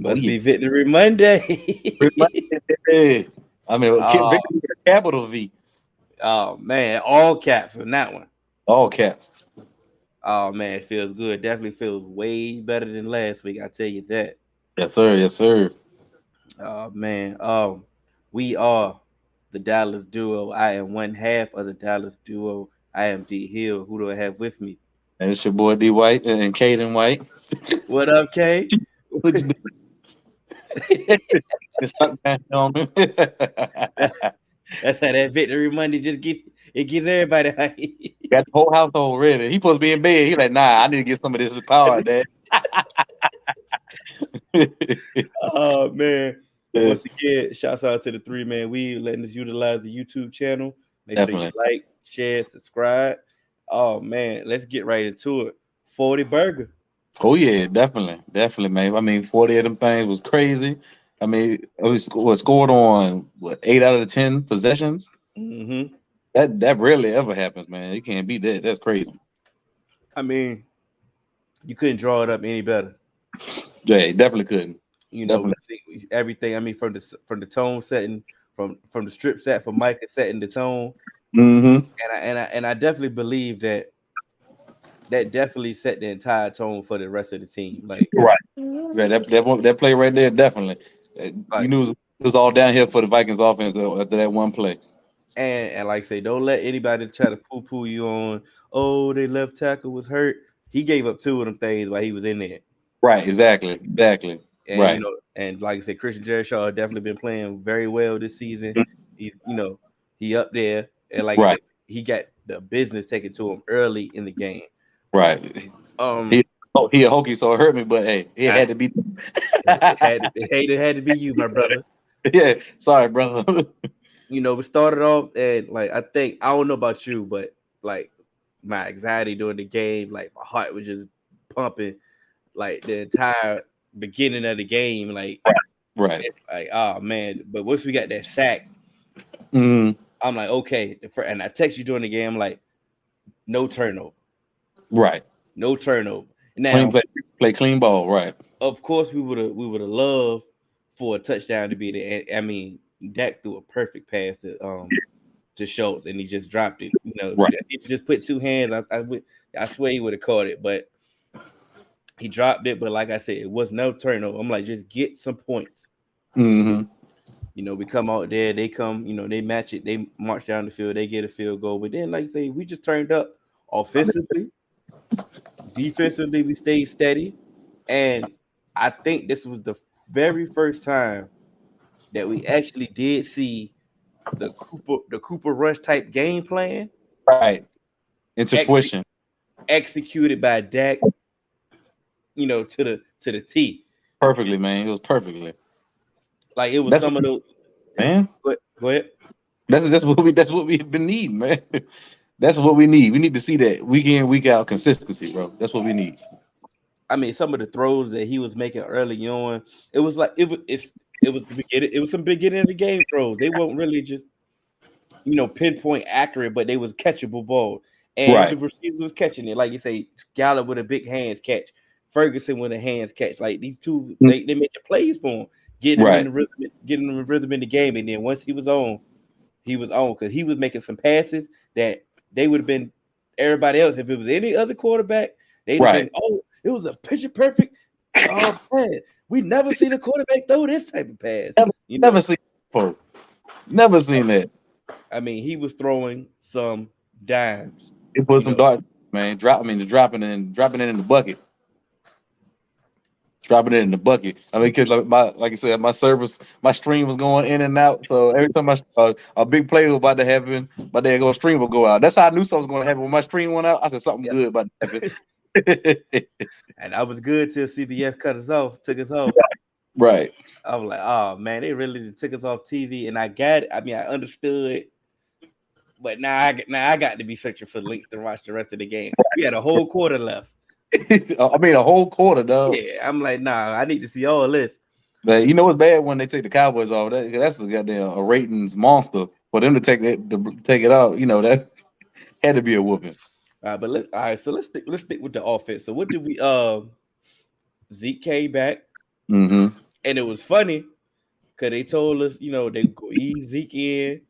Must be Victory Monday. Hey, I mean, Oh, Victory with a capital V, oh man, all caps on that one. all caps. Oh man, it feels good. Definitely feels way better than last week. I tell you that. Yes, sir. Yes, sir. Oh man. We are the Dallas duo. I am one half of the Dallas duo. I am D Hill. Who do I have with me? And it's your boy D White and Caden White. What up, Kay? What you doing? It's stuck down on me. That's how that Victory Monday just gets everybody hype. Got the whole household ready. He supposed to be in bed. He like, nah, I need to get some of this power, Dad. Oh man. But Yeah, once again, shouts out to the three man we letting us utilize the YouTube channel. Make sure you definitely. like, share, subscribe. Oh man, let's get right into it. 40 burger. Oh yeah, definitely, definitely, man. I mean, 40 of them things was crazy. I mean, was scored on what 8 out of the 10 possessions. Hmm. That rarely ever happens, man. You can't beat that. That's crazy. I mean, you couldn't draw it up any better. Yeah, definitely couldn't. We Definitely. see everything. I mean, from the tone setting, from the strip set, from Micah setting the tone, Mm-hmm. and I definitely believe that definitely set the entire tone for the rest of the team. Right. Yeah, that play right there, definitely. You Like, knew it was all downhill for the Vikings offense after that one play. and like I say, don't let anybody try to poo poo you on. Oh, their left tackle was hurt. He gave up two of them things while he was in there. Right. Exactly. Exactly. And Right. and like I said, Christian Jericho definitely been playing very well this season. He's he up there, and like I Right. said, he got the business taken to him early in the game. Right. Um, He a hokey, so it hurt me, but hey, it I, had to be. it had to be you, my brother. Yeah. Sorry, brother. We started off, and like I don't know about you, but like my anxiety during the game, like my heart was just pumping, like the entire beginning of the game, like Right. it's like, oh man. But once we got that sack, Mm, I'm like, okay. And I text you during the game, like, no turnover, right. no turnover. Clean Now, play clean ball. Right. of course, we would have loved for a touchdown to be there. I mean, Dak threw a perfect pass to Schultz, and he just dropped it. Right. If he just put two hands, I swear he would have caught it, but he dropped it. But like I said, it was no turnover. I'm like, just get some points. Mm-hmm. We come out there, they come, they match it, they march down the field, they get a field goal. But then, like I say, we just turned up offensively, defensively, we stayed steady. And I think this was the very first time that we actually did see the Cooper Rush type game plan Right. Into ex- fruition. executed by Dak, to the T. Perfectly, man. It was perfectly. Like it was That's what, some of those. man. Go ahead. That's what we've been needing, man. That's what we need. We need to see that week in, week out consistency, bro. That's what we need. I mean, some of the throws that he was making early on, it was like it was the beginning. It was some beginning of the game throws. They weren't really just pinpoint accurate, but they was catchable ball, and the Right. receivers was catching it. Like you say, Gallup with a big hands catch, Ferguson with a hands catch. Like these two, Mm, they made the plays for him, right. getting him in rhythm in the game, and then once he was on because he was making some passes that they would have been everybody else. If it was any other quarterback, they'd have Right. been, oh, it was a picture perfect. Oh man, we never seen a quarterback throw this type of pass. Never, You know, never seen it before. Never seen that. I mean, he was throwing some dimes. He put You some know, dark, man. Dropping it in the bucket. Dropping it in the bucket. I mean, because like I said, my service, my stream was going in and out. So every time a big play was about to happen, my day go stream would go out. That's how I knew something was going to happen. When my stream went out, I said something yeah. good about to happen. And I was good till CBS cut us off, took us off. Right. I was like, oh man, they really took us off TV, and I got it. I mean, I understood, but now I got to be searching for links to watch the rest of the game. We had a whole quarter left. I mean, a whole quarter, dog. Yeah, I'm like, nah, I need to see all this. But you know what's bad when they take the Cowboys off? That's a goddamn a ratings monster. For them to take it out, that had to be a whooping. All right, so let's stick with the offense. So what did we Zeke came back Mm-hmm. And it was funny because they told us, they go ease Zeke in,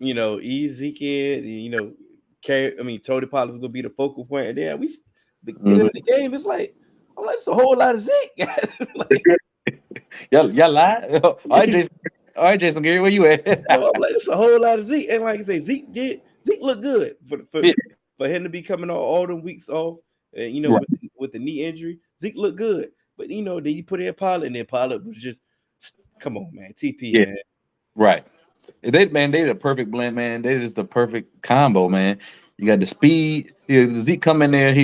ease Zeke in, and, Tony Pollard was gonna be the focal point, and then the beginning of the game, I'm like, it's a whole lot of Zeke. Like, y'all lie. All right, Jason. All right, Jason Gary, where you at? I'm like, it's a whole lot of Zeke, and like I say, Zeke look good for him to be coming all them weeks off, and Right. with the knee injury, Zeke looked good. But then you put in Pollard, and then Pollard was just, come on, man, TP, Yeah. man. Right. They the perfect blend, man. They just the perfect combo, man. You got the speed. Zeke come in there.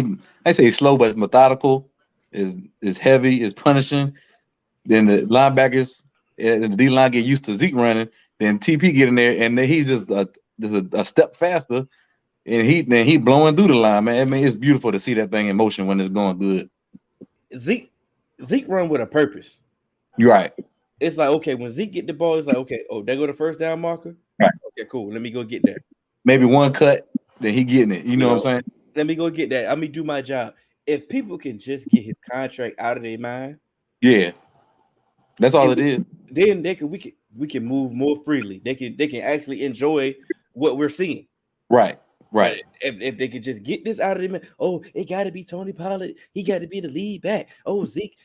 I say he's slow, but it's methodical. Is heavy. Is punishing. Then the linebackers and the D line get used to Zeke running. Then TP get in there, and then he's just a step faster, and he blowing through the line, man. I mean, it's beautiful to see that thing in motion when it's going good. Zeke run with a purpose. You're right. It's like, okay, when Zeke get the ball, it's like, okay, oh, there go the first down marker. Right. Okay, cool. Let me go get there. Maybe one cut, then he getting it. You know what I'm saying? Let me go get that. Let me do my job. If people can just get his contract out of their mind, yeah, that's all it is. Then we can move more freely. They can actually enjoy what we're seeing. Right. But if they could just get this out of their mind, oh, it got to be Tony Pollard. He got to be the lead back. Oh, Zeke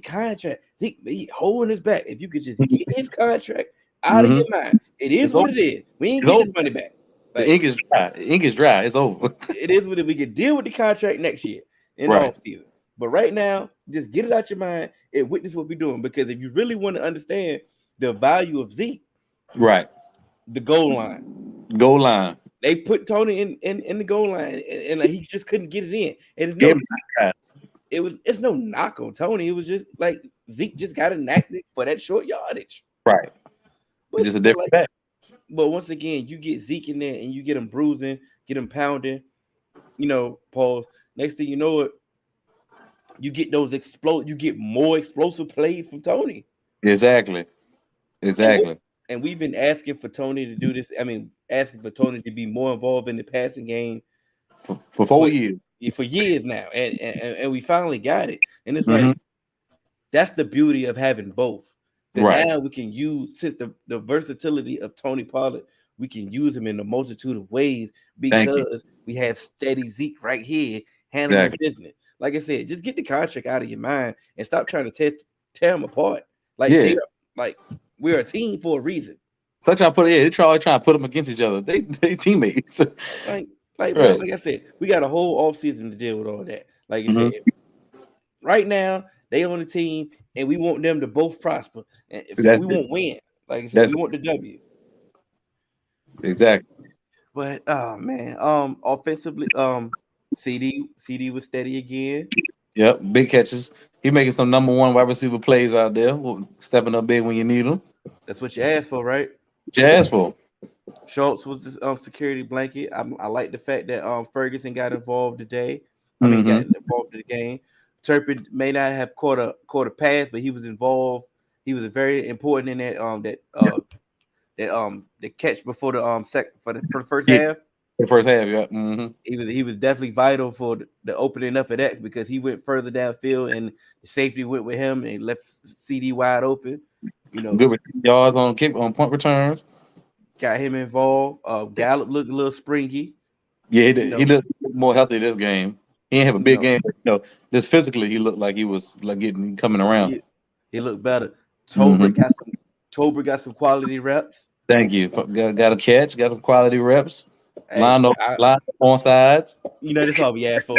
contract. Zeke he holding his back. If you could just get his contract out of your mind, it is what it is. We ain't getting his money back. Like, the ink is dry. The ink is dry. It's over. It is what we can deal with the contract next year in the off season. But right now, just get it out your mind and witness what we're doing. Because if you really want to understand the value of Zeke, the goal line. They put Tony in the goal line, and like, he just couldn't get it in. And it's no knock on Tony. It was just like Zeke just got a knack for that short yardage. Right. But just a different back. But once again, you get Zeke in there and you get him bruising, get him pounding, pause. Next thing you know it, you get you get more explosive plays from Tony. Exactly. And we've been asking for Tony to do this. I mean, asking for Tony to be more involved in the passing game for 4 years. For years now. And we finally got it. And it's like, that's the beauty of having both. Now we can use, since the versatility of Tony Pollard, we can use him in a multitude of ways because we have steady Zeke right here handling business. Like I said, just get the contract out of your mind and stop trying to tear them apart. Like, we're a team for a reason. So trying to put they trying to put them against each other. They teammates. Bro, like I said, we got a whole offseason to deal with all that. Like I said, right now they on the team, and we want them to both prosper. And we won't win. Like I said, we want the W. Exactly. But oh man, offensively, CD was steady again. Yep, big catches. He making some number one wide receiver plays out there, stepping up big when you need them. That's what you asked for, right? What you asked for. Schultz was the security blanket. I like the fact that Ferguson got involved today. Got involved in the game. Turpin may not have caught a pass, but he was involved. He was very important in that the catch before the for the first half. The first half, yeah. He was definitely vital for the opening up of that because he went further downfield and the safety went with him and left CD wide open. Good yards on point returns. Got him involved. Gallup looked a little springy. Yeah, he looked more healthy this game. He didn't have a big game. Just physically, he looked like he was like coming around. He looked better. Tober got some quality reps. Thank you. Got a catch. Got some quality reps. Hey, line up on sides. That's all we asked for.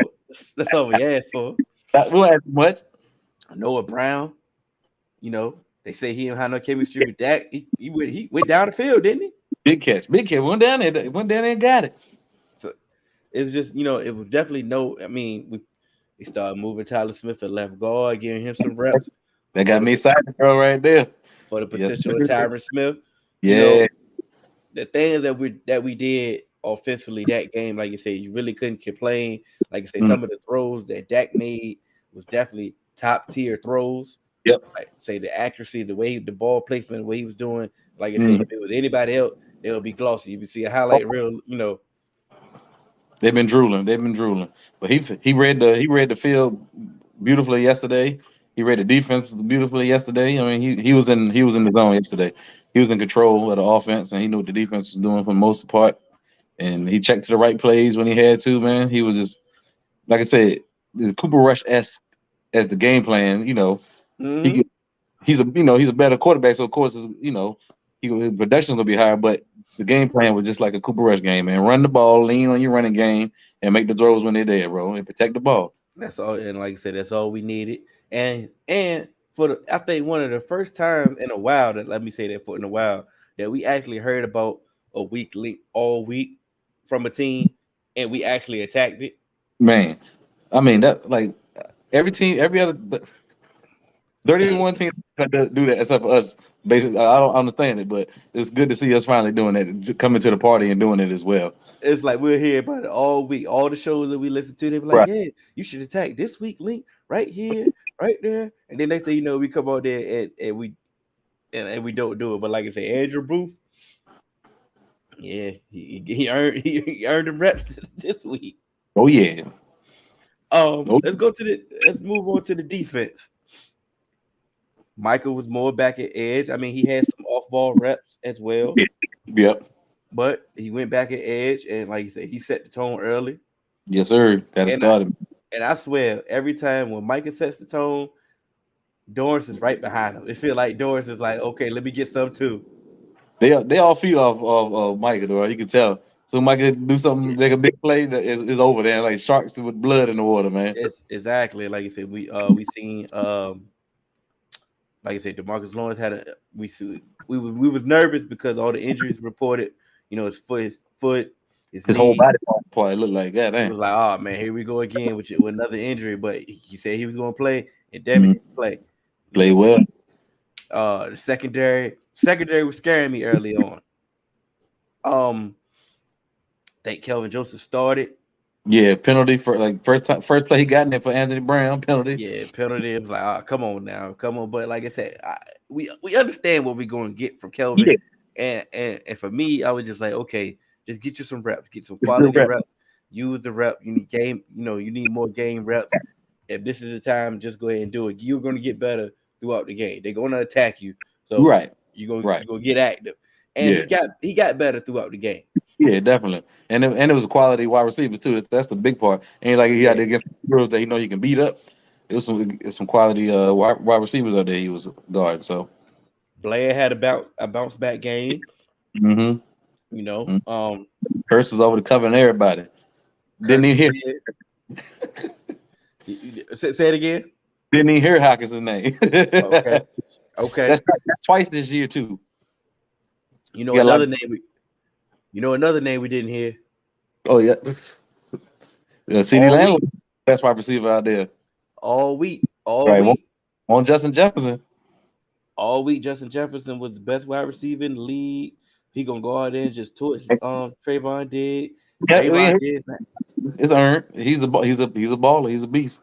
That's all we asked for. We won't ask much. Noah Brown. They say he didn't have no chemistry with Dak. He went down the field, didn't he? Big catch. Went down there and got it. So it's just, it was definitely no. I mean, we started moving Tyler Smith at left guard, giving him some reps. That got me excited, bro, right there. For the potential of Tyron Smith. Yeah. The things that we did offensively that game, like you said, you really couldn't complain. Like I said, some of the throws that Dak made was definitely top tier throws. Yep. Like say the accuracy, the way the ball placement, the way he was doing. Like I said, if it was anybody else, they would be glossy. You would see a highlight reel. They've been drooling. But he read the field beautifully yesterday. He read the defense beautifully yesterday. I mean, he was in the zone yesterday. He was in control of the offense, and he knew what the defense was doing for the most part. And he checked to the right plays when he had to. Man, he was just like I said, the Cooper Rush as the game plan. He Mm-hmm. get, he's a better quarterback, so of course his production will be higher. But the game plan was just like a Cooper Rush game, man. Run the ball, lean on your running game, and make the throws when they're there, bro, and protect the ball. That's all, and like I said, that's all we needed. And for I think one of the first times in a while that let me say that for in a while that we actually heard about a weak link all week from a team, and we actually attacked it. Man, I mean that like every team, every other 31 teams had to do that except for us. Basically, I don't understand it, but it's good to see us finally doing it, coming to the party and doing it as well. It's like we'll hear about it all week. All the shows that we listen to, they be like, Right. "Yeah, you should attack this week link right here, right there." And then next thing you know, we come out there and we don't do it. But like I say, Andrew Booth, yeah, he earned the reps this week. Oh yeah. Oh Let's move on to the defense. Michael was more back at edge. I mean, he had some off ball reps as well, yeah. Yep. but he went back at edge, and like you said, he set the tone early. Yes, sir. That And started. and I swear, every time when Michael sets the tone, Doris is right behind him. It feels like Doris is like, okay, let me get some too. They all feed off of Micah, though. You can tell. So Micah do something like a big play that is over there, like sharks with blood in the water, man. It's exactly like you said. We seen like I said, Demarcus Lawrence had a we was nervous because all the injuries reported. His foot, his His whole knee. body part looked like that, It man. was like, oh man, here we go again with another injury. But he said he was going to play, and damn it, Mhm. didn't play. You Play know, well. the secondary was scaring me early on. Think Kelvin Joseph started. Yeah, penalty for like first play he got in there for Anthony Brown penalty. Yeah, penalty. It was like, come on now, come on. But like I said, we understand what we're going to get from Kelvin, Yeah, and for me, I was just like, okay, just get you some reps, get some it's good quality rep. reps. Use the rep. You need game. You need more game reps. If this is the time, just go ahead and do it. You're going to get better throughout the game. They're going to attack you, so Right, right. you're gonna get active. And Yeah, he got better throughout the game. yeah, definitely. And it was a quality wide receivers too. That's the big part. Ain't like he Yeah, had against girls that he know he can beat up. It was some quality wide receivers out there he was guard. So Blair had a bounce back game. mm-hmm. You know, Mm-hmm. Curses over the covering everybody. Didn't Curtis even hear said, say it again. didn't even hear Hawkins' name. Okay, okay. That's twice this year too. You You know got a lot. another name. Another name we didn't hear Oh yeah. CD all Lamb week. was the best wide receiver out there. All Right. week, On Justin Jefferson. all week. Justin Jefferson was the best wide receiver in the league. He gonna go out there and just torch. Trayvon did. Yeah, I Trayvon mean, did. it's earned. He's a baller. He's a beast.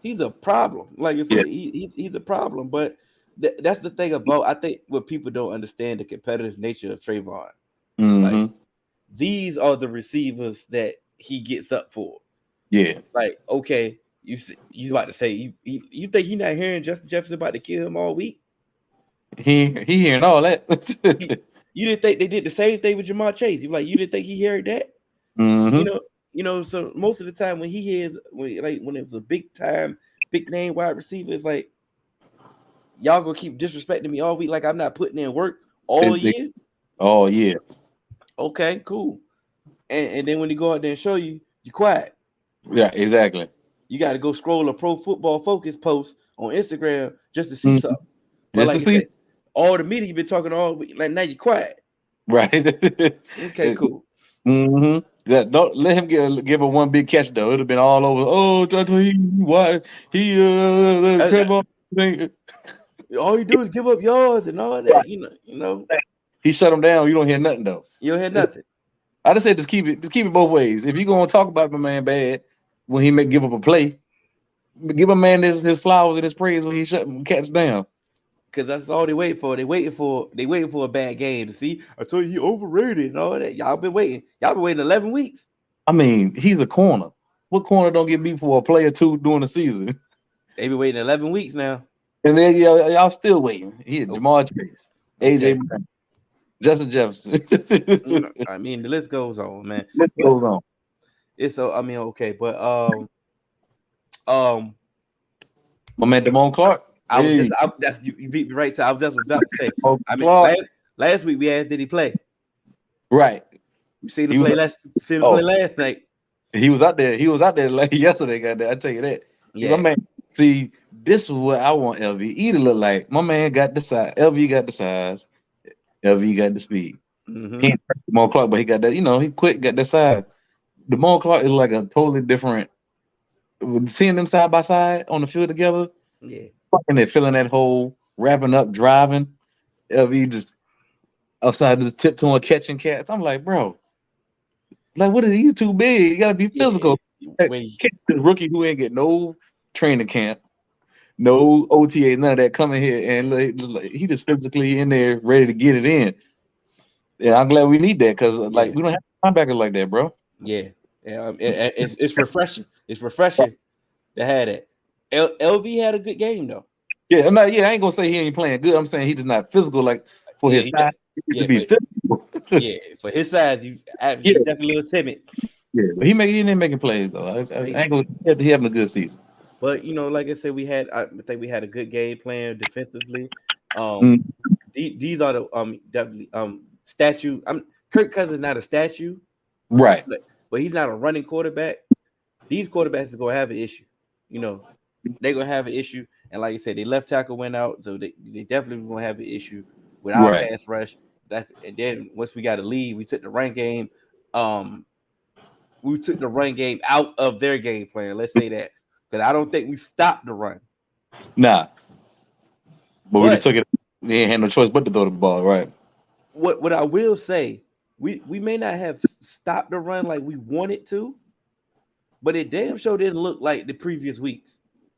He's a problem. Like I Yeah. said, he's a problem. But that's the thing about I think what people don't understand the competitive nature of Trayvon. Like Mm-hmm. these are the receivers that he gets up for. Yeah. Like okay, you about to say you think he not hearing Justin Jefferson about to kill him all week? He hearing all that. You, you didn't think they did the same thing with Jamar Chase? You didn't think he heard that? You Mm-hmm. know, so most of the time when he hears when it was a big time, big name wide receiver, it's like y'all gonna keep disrespecting me all week, like I'm not putting in work all year. Oh yeah. Okay, cool. And then when you go out there and show you, you're quiet. Yeah. Exactly. You got to go scroll a Pro Football Focus post on Instagram just to see Mhm. something. But Just to like I see. said, all the media you've been talking all week, like now you're quiet. Right. Okay, cool. Mm-hmm. Yeah, don't let him give a one big catch though. It'd have been all over. Oh, why he Uh, Trevor thing. all you do is give up yards and all that. He shut him down. You don't hear nothing though. You don't hear nothing. I just said just keep it both ways. If you're gonna talk about my man bad when he may give up a play, give a man his flowers and his praise when he shut cats down. Because that's all they wait for. They waiting for a bad game to see. I told you he overrated and all that. Y'all been waiting. Y'all been waiting 11 weeks. I mean, he's a corner. What corner don't get beat for a play or two during the season? They been waiting 11 weeks now. And then y'all still waiting. He had Oh, Jamal Chase, okay. AJ Brown, Justin Jefferson. I mean, the list goes on, man. Let's But go on. it's so I mean, okay, but um, My man Damone Clark. I was Hey, just that's you beat me right to. I was just about to say. Damone I mean, Clark. last week we asked, did he play? Right. We seen him He was play last night. he was out there. He was out there like yesterday, goddamn. I tell you that. My Yeah, man, see, this is what I want LV to look like. My man got the size. LV got the size. LV got the speed. He mm-hmm. ain't Damone Clark, but he got that, he quick, got that size. Damone Clark is like a totally different. Seeing them side by side on the field together, Yeah, fucking it, filling that hole, wrapping up, driving. LV just outside the tiptoeing, catching cats. I'm like, bro, like, what is you too big? You gotta be yeah. physical. Like, When this rookie who ain't get no training camp, no OTA, none of that coming here, and like, he just physically in there ready to get it in. And I'm glad we need that because like yeah, we don't have linebackers like that, bro. yeah, it's refreshing. It's refreshing to have that. LV had a good game though. Yeah, I'm not. Yeah, I ain't gonna say he ain't playing good. I'm saying he's just not physical. Like for Yeah, his size, he needs to yeah, be physical. yeah. For his size, Yeah, he's definitely a little timid. yeah. But he ain't making plays though. I ain't gonna. He having a good season. But like I said, I think we had a good game plan defensively. Mm, These are the definitely statue. Kirk Cousins is not a statue, right. but he's not a running quarterback. These quarterbacks are gonna have an issue. They're gonna have an issue. And like I said, their left tackle went out, so they definitely gonna have an issue with our Right. pass rush. And then once we got a lead, we took the run game. Um, we took the run game out of their game plan. Let's say that because I don't think we stopped the run. Nah. But we just But took it. They ain't had no choice but to throw the ball. Right. what I will say, we may not have stopped the run like we wanted to, but it damn sure didn't look like the previous weeks.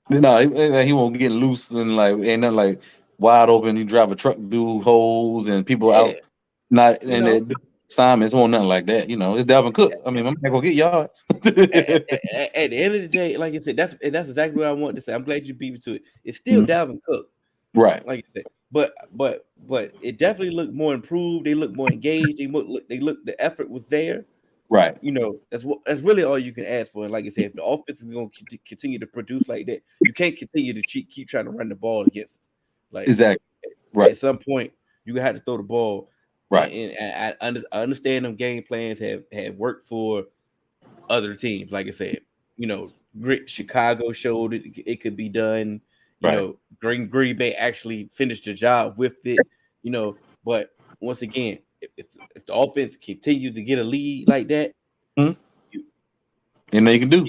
No, he won't get loose and like ain't nothing like wide open. You drive a truck through holes and people Yeah, out. Not you and know. it, Simons won't nothing like that. It's Dalvin Cook. I mean, my man gonna get yards. At the end of the day, like I said, that's exactly what I want to say. I'm glad you beat me to it. It's still Mhm. Dalvin Cook, Right. like I said, but it definitely looked more improved. They looked more engaged. The effort was there. Right. That's really all you can ask for. And like I said, if the offense is going to continue to produce like that, you can't continue to keep trying to run the ball against us. Like Exactly. Right. at some point, you have to throw the ball. Right. And I understand them game plans have worked for other teams. Like I said, Grit Chicago showed it could be done. Right. Green Bay actually finished the job with it. But once again, if the offense continues to get a lead like that, Mhm. you And they can do.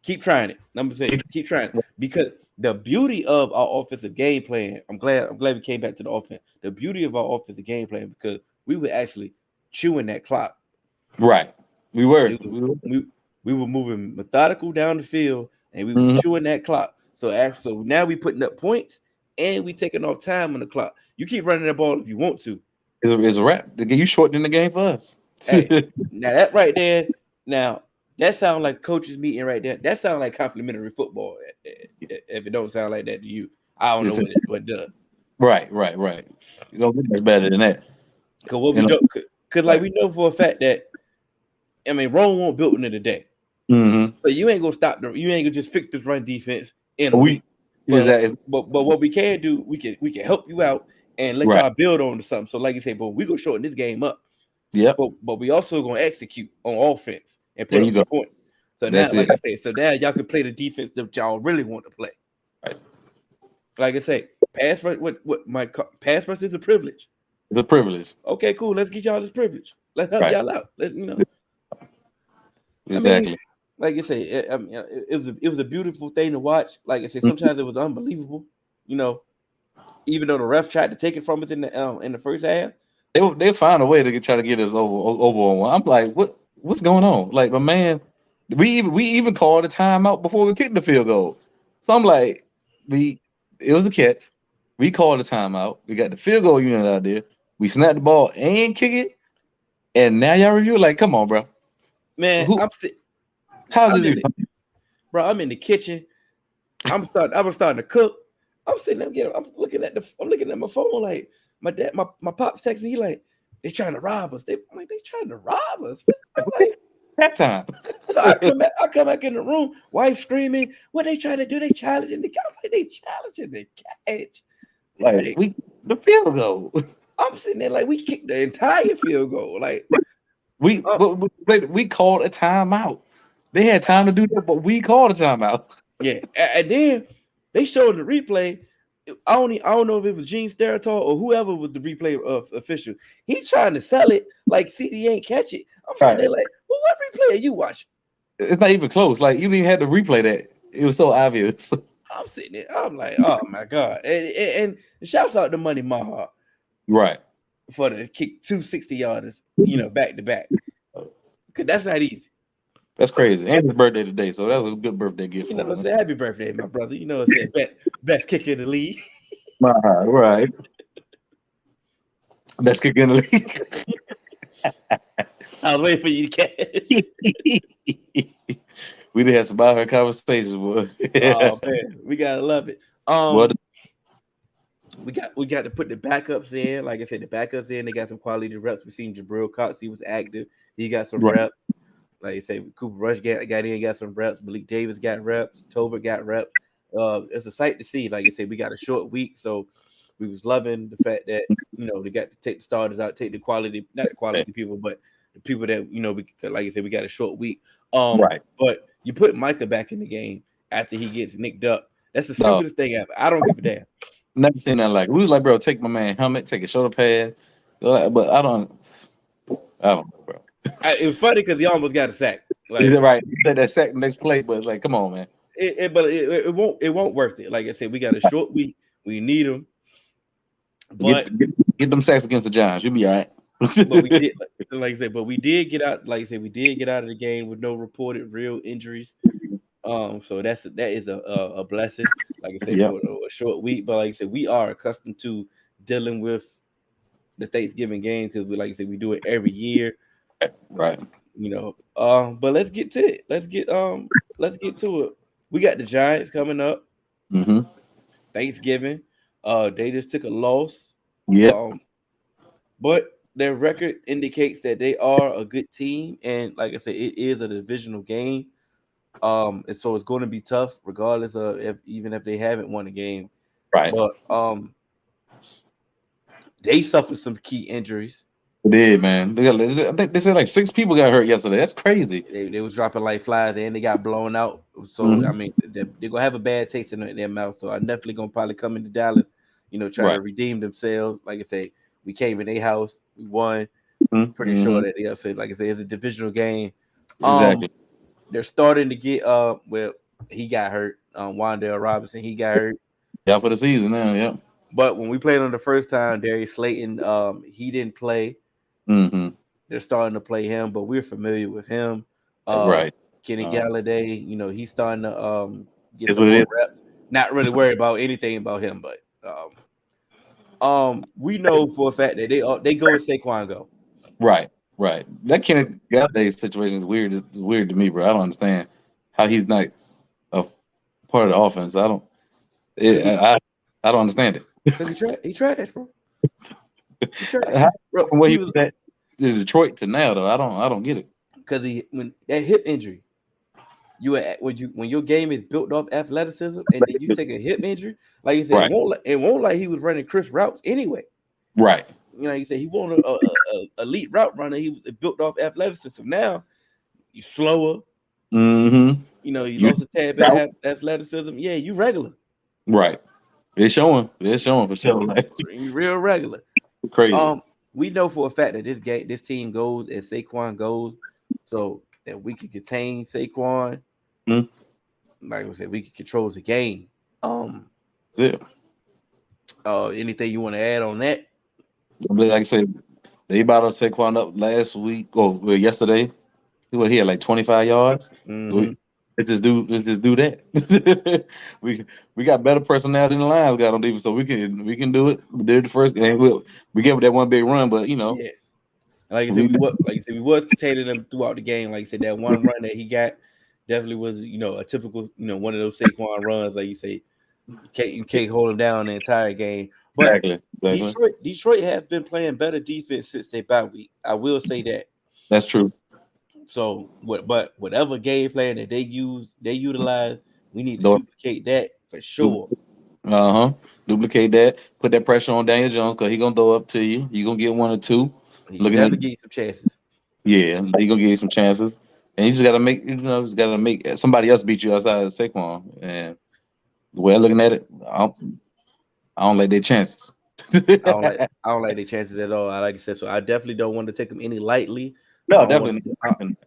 keep trying it. Number six, keep trying it because the beauty of our offensive game plan. I'm glad we came back to the offense. The beauty of our offensive game plan because we were actually chewing that clock. Right. We were. We we were moving methodical down the field, and we was Mhm. chewing that clock. So now we putting up points, and we taking off time on the clock. You keep running the ball if you want to. It's a wrap. They get you shortening the game for us. Hey, now that right there, now that sounds like coaches meeting right there. That sounds like complimentary football. If it don't sound like that to you, I don't know It's a- what does. right. You don't get much better than that. Because what You we know. don't, because like Right. we know for a fact that Rome won't built in a day. Mm-hmm. So you ain't gonna just fix this run defense in a We week. is But that but what we can do, we can help you out and let right? y'all build on to something. So like you say, but we gonna shorten this game up. Yep. But we also gonna execute on offense and There put you up go. some points. So now, That's like it. I say, y'all can play the defense that y'all really want to play. Right. Like I say, pass rush. Pass rush is a privilege. It's a privilege. Okay, cool. Let's get y'all this privilege. Let's help Right. y'all out. I mean, Exactly. like I say, it was a beautiful thing to watch. Like I said, sometimes it was unbelievable. You know, even though the ref tried to take it from us in the first half. They find a way to try to get us over on one. I'm like, what's going on? Like, but man, we even called a timeout before we kicked the field goal. So I'm like, it was a catch. We called a timeout. We got the field goal unit out there. We snapped the ball and kick it. And now y'all review like, come on, bro. Man, How's I'm this in even? the, bro. I'm in the kitchen. I was starting to cook. I'm sitting there getting, I'm looking at my phone like my pops text me. He like, they trying to rob us. I'm like, they trying to rob us. I'm like, That time. so I come back in the room, wife screaming, what they trying to do? They challenging the catch. Like, they challenging the catch. Like Like, the field goal. I'm sitting there like we kicked the entire field goal. Like, We uh, we called a timeout. They had time to do that, but we called a timeout. yeah. And then they showed the replay. I don't know if it was Gene Steratol or whoever was the replay official. He trying to sell it like CD ain't catch it. I'm sitting Right. there like, well, what replay are you watching? It's not even close. Like you didn't even have to replay that. It was so obvious. I'm sitting there. I'm like, oh my god! And shouts out to Money Maha Right. for the kick 260 yarders, back to back. Cause that's not easy. That's crazy. And his birthday today, so that was a good birthday gift You know what for I'm him. saying? Happy birthday, my brother. You know what I'm saying? Best kicker in the league. Right. Best kicker in the league. I was waiting for you to catch. We did have some about her conversations, boy. Oh man, we gotta love it. What? We got to put the backups in. Like I said, the backups in. They got some quality reps. We seen Jabril Cox. He was active. He got some Right. reps. Like I said, Cooper Rush got in, got some reps. Malik Davis got reps. Tober got reps. It's a sight to see. Like I said, we got a short week, so we was loving the fact that they got to take the starters out, take the quality, not the quality people, but the people that like I said, we got a short week. Right. But you put Micah back in the game after he gets nicked up. That's the No, stupidest thing ever. I don't give a damn. never seen nothing like it. We was like, bro, take my man helmet, take a shoulder pad. But I don't know, bro. It was funny because he almost got a sack. Like He's right. He said that second next play, but like, come on, man. it won't worth it. Like I said, we got a short week. We need him, but Get them sacks against the Giants. You'll be all right. but we did, like I said, but we did get out. Like I said, we did get out of the game with no reported real injuries. So that is a blessing. Like I said, Yep. for a short week, but like I said, we are accustomed to dealing with the Thanksgiving game because we, like I said, we do it every year. Right. But let's get to it. Let's get to it. We got the Giants coming up. Mm-hmm. Thanksgiving. They just took a loss. Yep. But their record indicates that they are a good team, and like I said, it is a divisional game. And so it's going to be tough, regardless of even if they haven't won a game. Right. But they suffered some key injuries. They did, man. I think they said like 6 people got hurt yesterday. That's crazy. They was dropping like flies, and they got blown out. So Mhm. I mean, they're gonna have a bad taste in their mouth. So I'm definitely gonna probably come into Dallas, try to Right. redeem themselves. Like I say, we came in their house, we won. Mhm. Pretty sure that they upset. Like I say, it's a divisional game. Exactly. They're starting to get well, he got hurt. Wandale Robinson, he got hurt. Yeah, for the season now. Yep. But when we played on the first time, Darius Slayton, he didn't play. Mm-hmm. They're starting to play him, but we're familiar with him. Right. Kenny Galladay, he's starting to get Is some what it more is. reps. Not really worried about anything about him, but we know for a fact that they go with Saquon go. Right. Right. That Kenny Galladay situation is weird. It's weird to me, bro. I don't understand how he's not a part of the offense. I don't. I don't understand it. Because he trash, bro. He trash. Bro, From where he he was was at in Detroit to now, though, I don't get it. because when that hip injury, when your game is built off athleticism and then you take a hip injury, like you said, Right. it won't like he was running Chris routes anyway. Right. You said he wasn't a elite route runner. He was built off athleticism. Now you slower. Mm-hmm. You lost a tad bit of athleticism. Yeah, you regular. Right. It's showing. It's showing for sure. Like, You real regular. crazy. We know for a fact that this team goes as Saquon goes, so that we can contain Saquon. Like I said, we can control the game. That's it. Anything you want to add on that? Like I said, they about to Saquon up last week or yesterday. He had like 25 yards. Mm-hmm. Let's just do that. we got better personnel than the Lions got on defense, so we can do it. We did it the first game. We gave it that one big run, but Yeah. Like I said, we was containing them throughout the game. Like I said, that one run that he got definitely was, a typical, one of those Saquon runs. Like you say, You can't hold them down the entire game. But Exactly. Exactly. Detroit has been playing better defense since they bye week. I will say that. That's true. So but whatever game plan that they utilize, we need to Uh duplicate that for sure. huh. Duplicate that. Put that pressure on Daniel Jones because he gonna throw up to you. You gonna get one or two. He Looking at definitely get you some chances. yeah, he gonna give you some chances, and you just gotta make just gotta make somebody else beat you outside of Saquon. And the way I'm looking at it, I don't like their chances. I don't like the chances at all. I like I said, so I definitely don't want to take them any lightly. I No, don't want us definitely. to,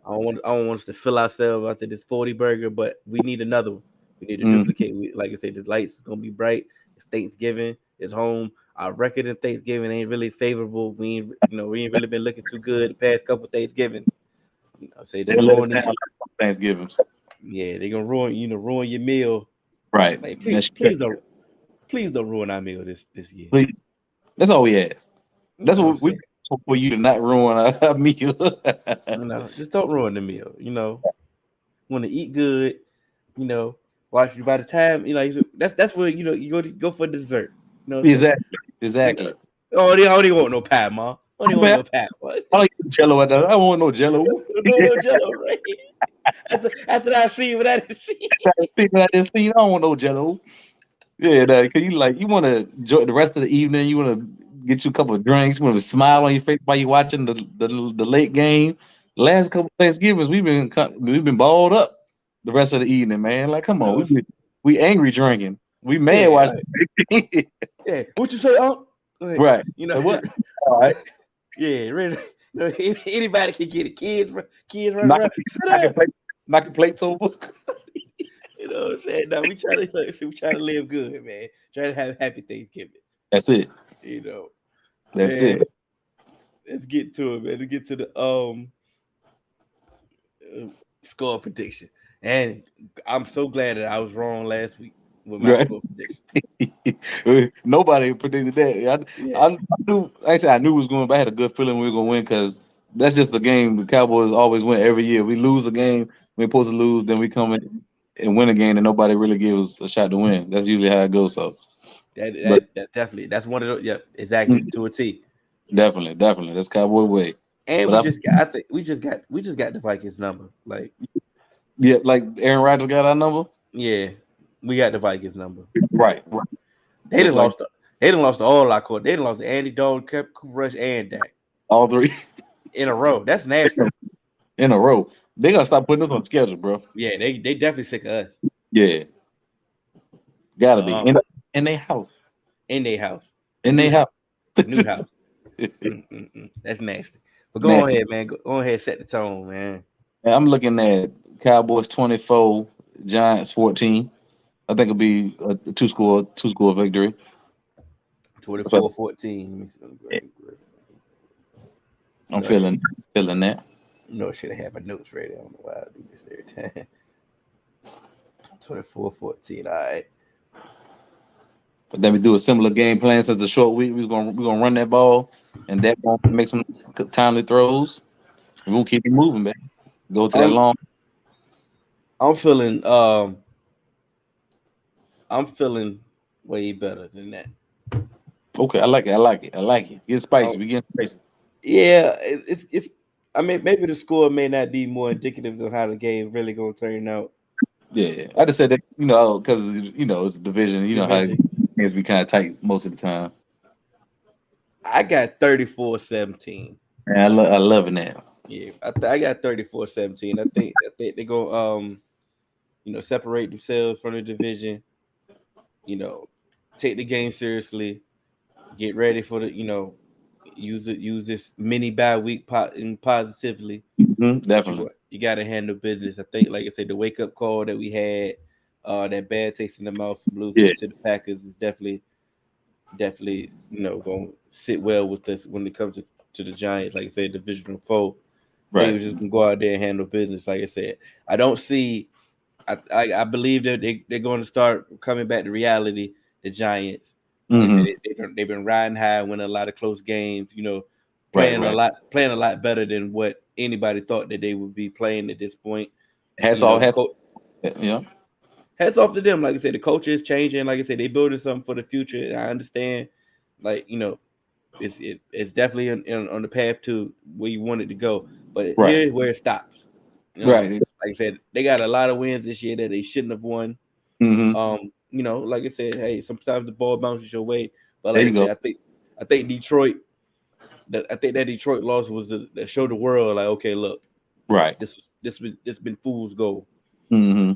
I don't want us to fill ourselves after this 40 burger, but we need another one. We need to Mm, duplicate. Like I said, the lights is gonna be bright. It's Thanksgiving. It's home. Our record in Thanksgiving ain't really favorable. We ain't really been looking too good the past couple Thanksgiving. Say they just let it ruin down it. like Thanksgiving. Yeah, they're gonna ruin your meal. Right. Like That's please don't ruin our meal this year. please. That's all we ask. You That's know what I'm what we saying? for you to not ruin our meal. Just don't ruin the meal. Want to eat good. You know, watch you by the time that's where you go for dessert. You know what I'm saying? Exactly. Exactly. Oh, they only want no pie, ma. Only want Man, no pie. What? I like Jello at that. I don't want no Jello. No jello, right? After I see what I didn't see. See what I just seen. I don't want no Jello. Yeah, because you want to enjoy the rest of the evening. You want to get you a couple of drinks. You want to smile on your face while you're watching the late game. Last couple of Thanksgivings, we've been balled up the rest of the evening, man. Like, come You on, know, we angry drinking. We mad yeah, watching. right. Yeah. What you say, Unc? Like, Right. you know, Like, what? All right. yeah, really. Anybody can get it. Kids running around. Knocking, Sit knocking, down. plate, knocking plates over. You know what I'm saying? No, we try to live good, man. Try to have happy Thanksgiving. That's it. You know, That's man. it. Let's get to it, man. Let's get to the uh, score prediction. And I'm so glad that I was wrong last week with my Right. score prediction. Nobody predicted that. Yeah, I knew. I said I knew it was going, but I had a good feeling we were going to win because that's just the game. The Cowboys always win every year. We lose a game, we're supposed to lose, then we come in and win a game, and nobody really gives us a shot to win. That's usually how it goes. So, that but that, that definitely that's one of those. Yep, exactly mm, to a T. definitely, that's Cowboy way. And But I think we just got the Vikings number. Like, yeah, like Aaron Rodgers got our number. yeah, we got the Vikings number. Right. They Just didn't like lost. They didn't lost all our court. They didn't lost Andy Dalton, Cooper Rush, and Dak all three in a row. That's nasty. in a row. They gotta stop putting us on schedule, bro. Yeah, they definitely sick of us. Yeah, gotta be Uh, in their house. in their house, a In new their house, house. new house. That's nasty. But go Nasty. ahead, man. Go ahead, set the tone, man. And I'm looking at Cowboys 24, Giants 14. I think it'll be a two score victory. 24-14. Let me see. Let me grab. I'm No, I should. feeling that. No, I should have had my notes ready. I don't know why I do this every time. 24-14. All right. But then we do a similar game plan since the short week. We're gonna run that ball, and that gonna make some timely throws. And we'll keep it moving, man. Go to that I'm long. I'm feeling I'm feeling way better than that. Okay, I like it. I like it. I like it. Get spicy. Um, We get spicy. yeah, it's. I mean, maybe the score may not be more indicative of how the game really gonna turn out. Yeah, I just said that because it's a division. You know how Division. things be kind of tight most of the time. I got 34-17. And I love it now. Yeah, I got 34-17. I think they're gonna separate themselves from the division. You know, take the game seriously. Get ready for use this mini bye week and positively. But Definitely. you got to handle business. I think, like I said, the wake up call that we had, that bad taste in the mouth from Yeah. losing to the Packers is definitely going to sit well with us when it comes to the Giants. Like I said, divisional foe. I think Right. we're just gonna go out there and handle business. Like I said, I don't see. I believe that they're going to start coming back to reality. The Giants, like I said, hmm they've been riding high, winning a lot of close games. Right. Right. Playing a lot better than what anybody thought that they would be playing at this point. Hats You know, off. the Hats. coach, Yeah. hats off to them. Like I said, the culture is changing. Like I said, they building something for the future. I understand. Like it's definitely on the path to where you want it to go. But Right. here's where it stops. Right. Like I said, they got a lot of wins this year that they shouldn't have won. Mm-hmm. Like I said, hey, sometimes the ball bounces your way. But There like I you said, go. I think Detroit. I think that Detroit loss was to show the world, like, okay, look, Right. this been fool's gold. Mm-hmm.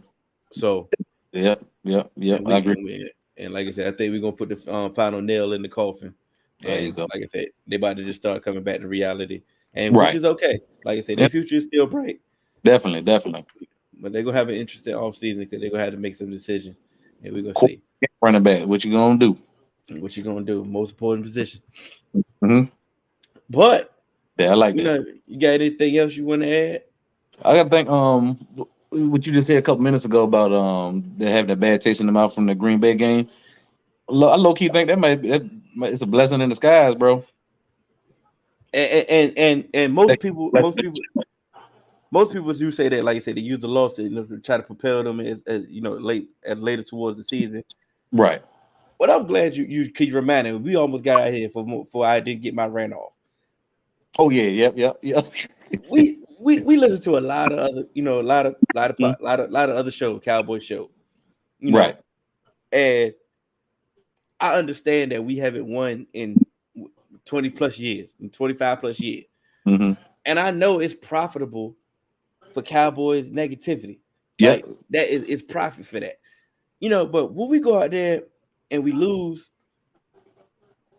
So Yep. Yep. and Yep. I we agree. and we and like I said, I think we're gonna put the final nail in the coffin. There you And go. like I said, they about to just start coming back to reality, and which Right. is okay. Like I said, Yeah, their future is still bright, definitely. Definitely. but they're gonna have an interesting off season because they're gonna have to make some decisions, and we're gonna see Running back. What you gonna do? what you're gonna do. Most important position, Mm-hmm. but Yeah, I like that. you got anything else you want to add? I gotta think. What you just said a couple minutes ago about they having a bad taste in the mouth from the Green Bay game. I low key think it's a blessing in disguise, bro. And They- most people most people do say that, like I said, they use the loss to, to try to propel them as later towards the season. Right. But I'm glad you keep reminding me. We almost got out here for I didn't get my rant off. Oh yeah. Yep. Yep. Yep. We listen to a lot of other a Mhm. lot of other shows, cowboy show, you know, Right. and I understand that we haven't won in 20 plus years, in 25 plus years, Mm-hmm. and I know it's profitable for Cowboys negativity, Yep. like that is profit for that. But when we go out there and we lose,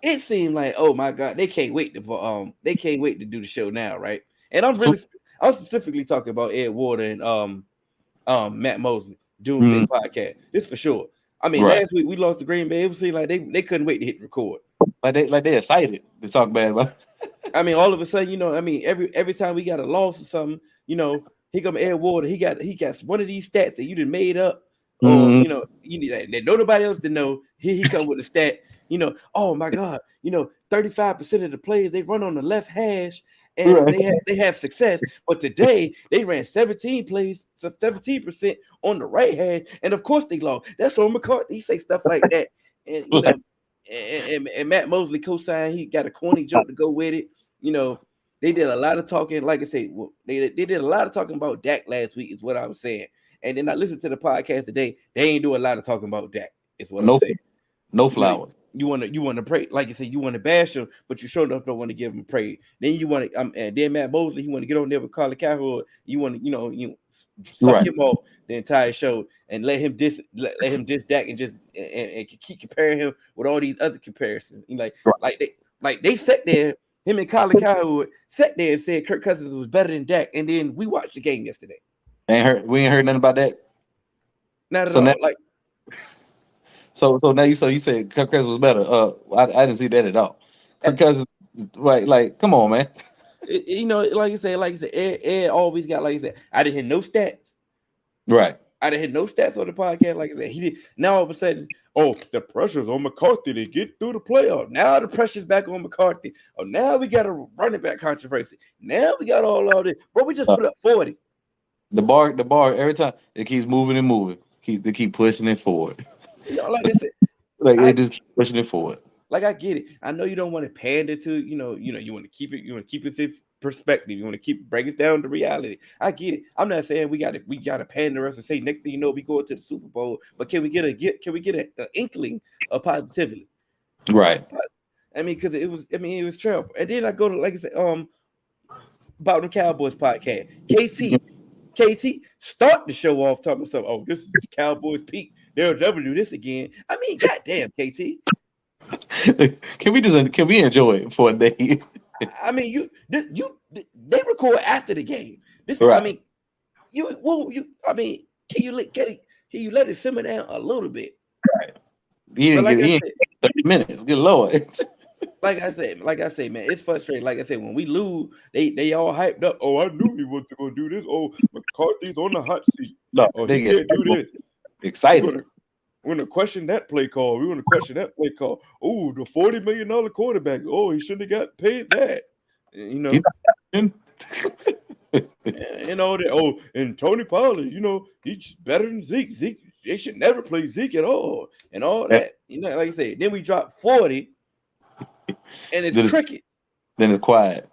it seemed like, oh my god, they can't wait to do the show now, right? And So, I'm specifically talking about Ed Warder and Matt Mosley, Doomsday mm, Podcast. This for sure. I mean, right. last week we lost to Green Bay. It seemed like they couldn't wait to hit record. Like they excited to talk bad about. I mean, all of a sudden, I mean, every time we got a loss or something, here come Ed Warder. He got one of these stats that you done made up, or Mm, you need that nobody else to know. Here he come with a stat. Oh my God, 35% of the players they run on the left hash and right. they have success. But today they ran 17% on the right hash, and of course they lost. That's on McCarthy. He say stuff like that, and Like, and Matt Mosley co-signed. He got a corny joke to go with it. You know, they did a lot of talking. Like I said, they did a lot of talking about Dak last week, is what I was saying. And then I listened to the podcast today. They ain't do a lot of talking about Dak, is what I'm no, saying. no You know, flowers. you want to pray, like you said, you want to bash him, but you sure enough don't want to give him praise. Then you want to, and then Matt Mosley, you want to get on there with Colin Cowherd. You want to, suck Right. him off the entire show and let him diss Dak and just and keep comparing him with all these other comparisons. Right. Like they sat there, him and Colin Cowherd sat there and said Kirk Cousins was better than Dak, and then we watched the game yesterday. We ain't heard nothing about that. Not at So now, all. Like so now you said Kirk Cousins was better. I didn't see that at all. eh, Kirk Cousins, right? Like, come on, man. like you said, Ed always got, like you said, I didn't hear no stats. Right. I didn't hit no stats on the podcast. Like I said, he did. Now all of a sudden, oh, the pressure's on McCarthy to get through the playoff. Now the pressure's back on McCarthy. Oh, now we got a running back controversy. Now we got all this. But we just Uh, put up 40. the bar. Every time it keeps moving and moving. They keep pushing it forward. Like I said, Like they I just keep pushing it forward. I get it. I know you don't want to pander to, you want to keep it, in perspective. You want to bring it down to reality. I get it. I'm not saying we gotta pander us and say next thing you know we go to the Super Bowl, but can we get an inkling of positivity? Right. I mean, because it was terrible. And then I go to, like I said, about the Cowboys podcast. KT start the show off talking about, oh, this is Cowboys peak. They'll never do this again. I mean, goddamn, KT. Can we enjoy it for a day? I mean, they record after the game. I Right. mean, I mean, can you let it simmer down a little bit? He But didn't get he didn't get 30 minutes. Good lord. like I said, man, it's frustrating. Like I said, when we lose, they all hyped up. Oh, I knew he wasn't gonna do this. Oh, McCarthy's on the hot seat. No, Oh, they he get can't do this. We're excited. gonna we're gonna question that play call. We're gonna question that play call. Oh, the $40 million quarterback. Oh, he shouldn't have got paid that. You You know, know, and all that. Oh, and Tony Pollard, he's better than Zeke. Zeke they should never play Zeke at all, and all Yeah. that. Like I said, then we dropped 40, and it's Then it's, cricket. then it's quiet.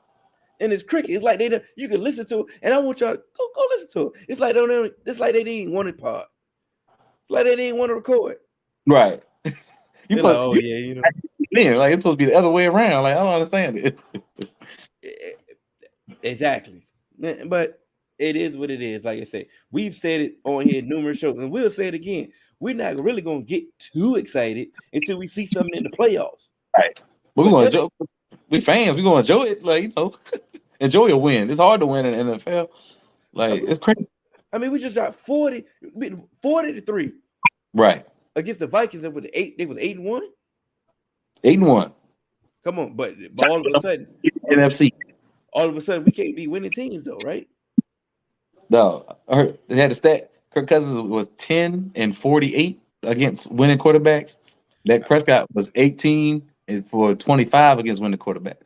And it's cricket. It's like you can listen to it, and I want y'all to go listen to it. It's like they didn't want it part. It's like they didn't want to record. Right. They're like, oh yeah, Like it's supposed to be the other way around. Like I don't understand it. Exactly. But it is what it is. Like I said, we've said it on here numerous shows, and we'll say it again. We're not really gonna get too excited until we see something in the playoffs. Right. But we're gonna enjoy. We fans. We're gonna enjoy it. Like enjoy a win. It's hard to win in the NFL. Like it's crazy. I mean, we just got 40-3. Right. Against the Vikings, they was 8-1. 8-1. Come on, but all of a sudden, NFC. All of a sudden, we can't be winning teams though, right? No, I heard they had a stat. Kirk Cousins was 10-48 against winning quarterbacks. Dak Prescott was 18-25 against winning quarterbacks.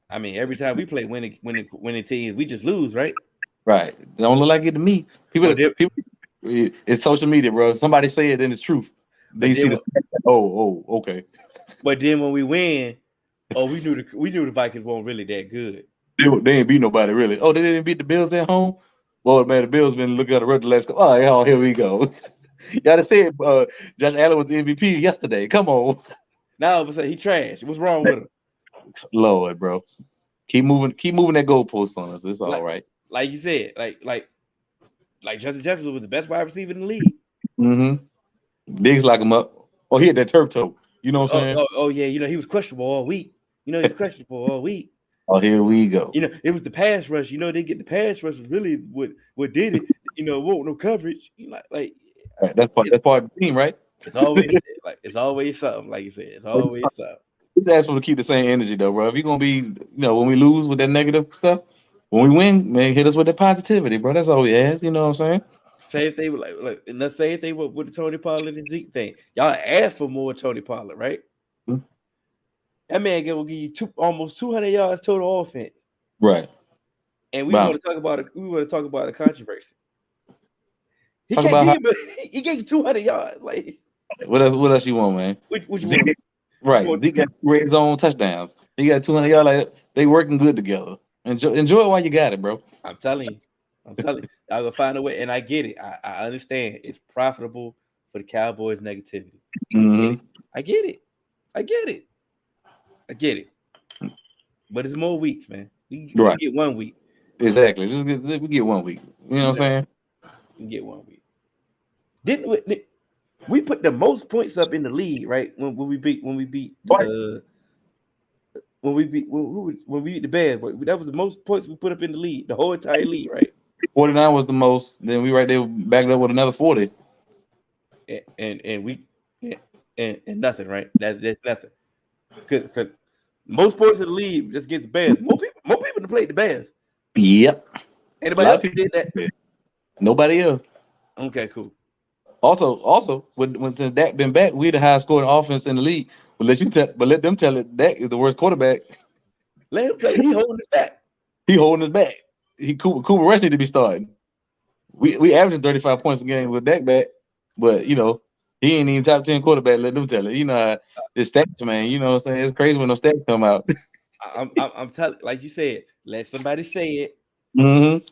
I mean, every time we play winning teams, we just lose, right? Right. It don't look like it to me. People, it's social media, bro. Somebody say it, then it's truth. They see the stat. Oh, okay. But then when we win, we knew the Vikings weren't really that good. They ain't beat nobody really. Oh, they didn't beat the Bills at home. Well, man, the Bills been looking at the road the last. Oh, here we go. Y'all said Josh Allen was the MVP yesterday. Come on. Now all of a sudden he trash. What's wrong with him? Lord, bro. Keep moving that goalpost on us. It's all right. Like you said, like Justin Jefferson was the best wide receiver in the league. Mm-hmm. Diggs lock him up. Oh, he had that turf toe. You know what I'm saying? Oh yeah. He was questionable all week. He was questionable all week. Oh, here we go. It was the pass rush. They get the pass rush was really what did it. Won't no coverage. Right. That's part of the team, right? It's always something. Like you said, it's always something. Just ask them to keep the same energy, though, bro. If you're gonna be, when we lose with that negative stuff, when we win, man, hit us with that positivity, bro. That's all we ask. You know what I'm saying? Say if they were and let's say if they were with the Tony Pollard and Zeke thing. Y'all asked for more Tony Pollard, right? Mm-hmm. That man will give you almost 200 yards total offense, right? And we want to talk about it. We want to talk about the controversy. He gave you 200 yards. Like what else you want, man? What you Zeke, want? Right? Zeke got red zone touchdowns. He got 200 yards. Like they working good together. Enjoy it while you got it, bro. I'm telling you. I'm gonna find a way, and I get it. I understand it's profitable for the Cowboys negativity. Mm-hmm. I get it. But it's more weeks, man. We get 1 week. Exactly. We get 1 week. You know what I'm saying? We get 1 week. Didn't we put the most points up in the league, right? When we beat the Bears. That was the most points we put up in the league, the whole entire league, right? 49 was the most. Then we right there backed up with another 40. And nothing, right? That's nothing. Because most points in the league just against the Bears. More people to play the Bears. Yep. Anybody else did that? Nobody else. Okay, cool. Also, when since Dak been back, we the highest scoring offense in the league. But let them tell it. Dak is the worst quarterback. Let him tell it. He holding his back. Cooper Rush need to be starting. We averaging 35 points a game with Dak back, but he ain't even top 10 quarterback. Let them tell it. It's stats, man. You know what I'm saying? It's crazy when those stats come out. I'm telling, like you said, let somebody say it, mm-hmm.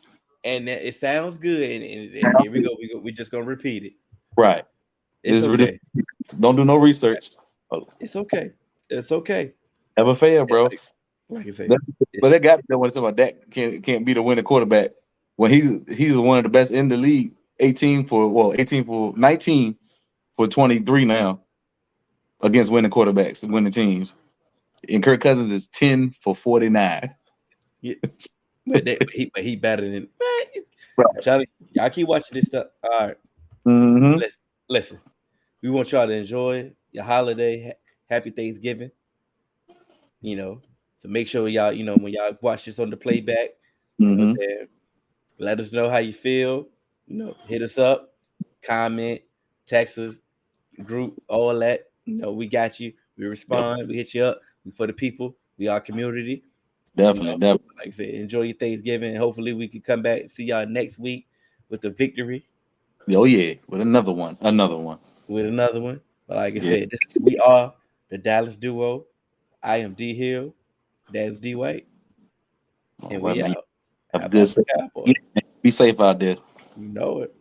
and it sounds good. And here we go. We're just gonna repeat it. Right. It's okay. Don't do no research. It's okay. It's okay. Have a fair, bro. Like I say, but that got me when somebody Dak can't be the winning quarterback when he's one of the best in the league. 18 for 19 for 23 now against winning quarterbacks and winning teams. And Kirk Cousins is 10 for 49. Yeah, but he better than man. Right. Charlie, y'all keep watching this stuff. All right. Mm-hmm. Listen. We want y'all to enjoy your holiday. Happy Thanksgiving. So make sure y'all, when y'all watch this on the playback, mm-hmm. Let us know how you feel. Hit us up, comment, text us, group, all that. We got you. We respond. Yep. We hit you up. We for the people. We our community. Definitely. Like I said, enjoy your Thanksgiving. And hopefully we can come back and see y'all next week with the victory. Oh yeah, with another one, another one. with another one. But like I Yeah. said, we are the Dallas duo. I am D Hill, that's D White, All and right, we man. out. Have How a good about the sleep. Cowboys? Be safe out there. You know it.